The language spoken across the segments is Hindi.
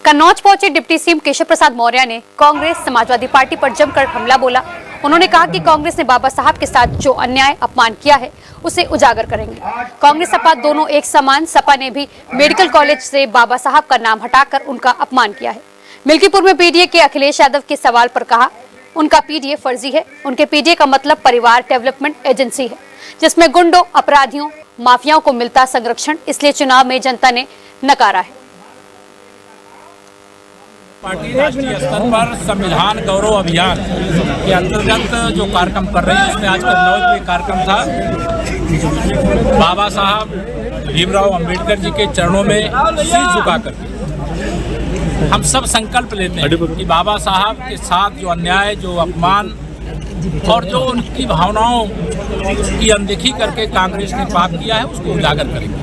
कन्नौज पहुंचे डिप्टी सीएम केशव प्रसाद मौर्य ने कांग्रेस समाजवादी पार्टी पर जमकर हमला बोला। उन्होंने कहा कि कांग्रेस ने बाबा साहब के साथ जो अन्याय अपमान किया है उसे उजागर करेंगे। कांग्रेस सपा दोनों एक समान। सपा ने भी मेडिकल कॉलेज से बाबा साहब का नाम हटाकर उनका अपमान किया है। मिल्कीपुर में पीडीए के अखिलेश यादव के सवाल पर कहा उनका पीडीए फर्जी है। उनके पीडीए का मतलब परिवार डेवलपमेंट एजेंसी है, जिसमें गुंडों, अपराधियों, माफियाओं को मिलता संरक्षण, इसलिए चुनाव में जनता ने नकारा है। पार्टी राष्ट्रीय स्तर पर संविधान गौरव अभियान के अंतर्गत जो कार्यक्रम कर रही है, उसमें आज कन्नौज में कार्यक्रम था। बाबा साहब भीमराव अंबेडकर जी के चरणों में शीश झुकाकर हम सब संकल्प लेते हैं कि बाबा साहब के साथ जो अन्याय, जो अपमान और जो उनकी भावनाओं की अनदेखी करके कांग्रेस ने पाप किया है, उसको उजागर करेंगे।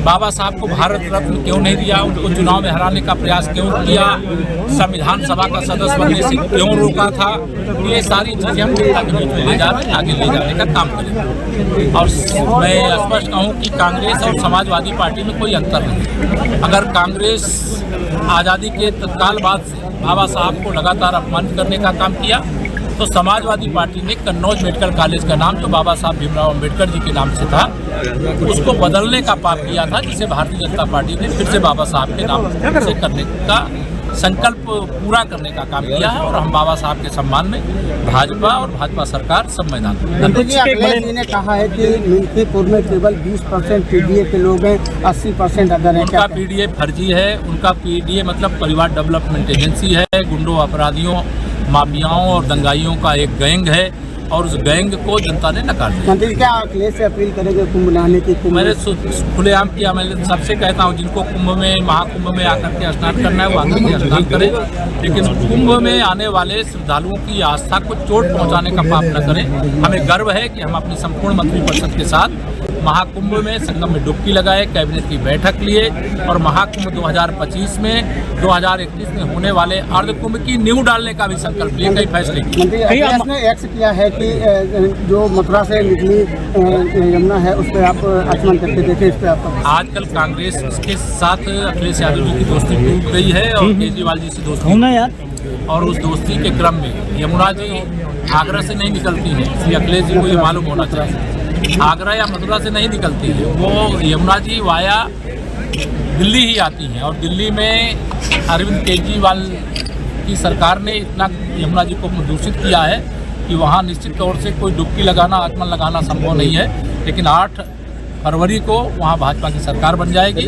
बाबा साहब को भारत रत्न क्यों नहीं दिया, उनको चुनाव में हराने का प्रयास क्यों किया, संविधान सभा का सदस्य बनने से क्यों रोका था, ये सारी चीज़ें हम जनता के बीच में ले जा रहे हैं, आगे ले जाने का काम करेंगे। और मैं स्पष्ट कहूँ कि कांग्रेस और समाजवादी पार्टी में कोई अंतर नहीं। अगर कांग्रेस आज़ादी के तत्काल बाद से बाबा साहब को लगातार अपमानित करने का काम किया, तो समाजवादी पार्टी ने कन्नौज मेडिकल कॉलेज का नाम जो बाबा साहब भीमराव अंबेडकर जी के नाम से था, उसको बदलने का पाप किया था, जिसे भारतीय जनता पार्टी ने फिर से बाबा साहब के नाम से करने का संकल्प पूरा करने का काम किया है। और हम बाबा साहब के सम्मान में भाजपा और भाजपा सरकार सब मैदान में। अखिलेश जी ने कहा है कि मिल्कीपुर में केवल 20% पीडीए के लोग हैं, 80% अदर हैं। उनका पीडीए फर्जी है। उनका पीडीए मतलब परिवार डेवलपमेंट एजेंसी है। गुंडों, अपराधियों, माफियाओं और दंगाइयों का एक गैंग है, और उस गैंग को जनता ने नकार दिया। मंत्री क्या अखिलेश से अपील करेंगे कुंभ नहाने की? मैंने खुलेआम किया। मैं सबसे कहता हूँ, जिनको कुंभ में, महाकुंभ में आकर के स्नान करना है, वो आकर के स्नान करें, लेकिन कुंभ में आने वाले श्रद्धालुओं की आस्था को चोट पहुँचाने का पाप न करें। हमें गर्व है कि हम अपनी संपूर्ण मंत्रिपरिषद के साथ महाकुंभ में, संगम में डुबकी लगाए, कैबिनेट की बैठक लिए, और महाकुंभ 2025 में, 2031 में होने वाले अर्ध कुंभ की नींव डालने का भी संकल्प लिए, कई फैसले किए। मंत्री अखिलेश ने एक्स किया है कि जो मथुरा से निकली यमुना है, उस पर आप आचमन करके देखें। इस पर आप आजकल कांग्रेस के साथ अखिलेश यादव जी की दोस्ती टूट गई है, और केजरीवाल जी से दोस्ती, और उस दोस्ती के क्रम में यमुना जी आगरा से नहीं निकलती हैं, इसलिए अखिलेश जी को ये मालूम होना चाहिए। आगरा या मथुरा से नहीं निकलती है, वो यमुना जी वाया दिल्ली ही आती हैं, और दिल्ली में अरविंद केजरीवाल की सरकार ने इतना यमुना जी को दूषित किया है कि वहाँ निश्चित तौर से कोई डुबकी लगाना, आचमन लगाना संभव नहीं है। लेकिन 8 फरवरी को वहाँ भाजपा की सरकार बन जाएगी,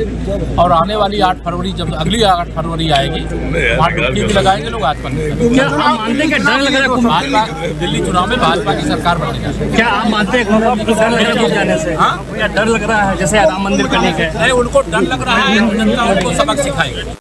और आने वाली 8 फरवरी, जब अगली 8 फरवरी आएगी, वहाँ डुबकी भी लगाएंगे लोग, आचमन भी। क्या आप मानते हैं कि डर लग रहा है भाजपा दिल्ली चुनाव में भाजपा की सरकार बनेगी? क्या आप मानते हैं डर जाने से? हाँ, क्या डर लग रहा है जैसे राम मंदिर करने के? नहीं, उनको डर लग रहा है, जनता उनको सबक सिखाएगी।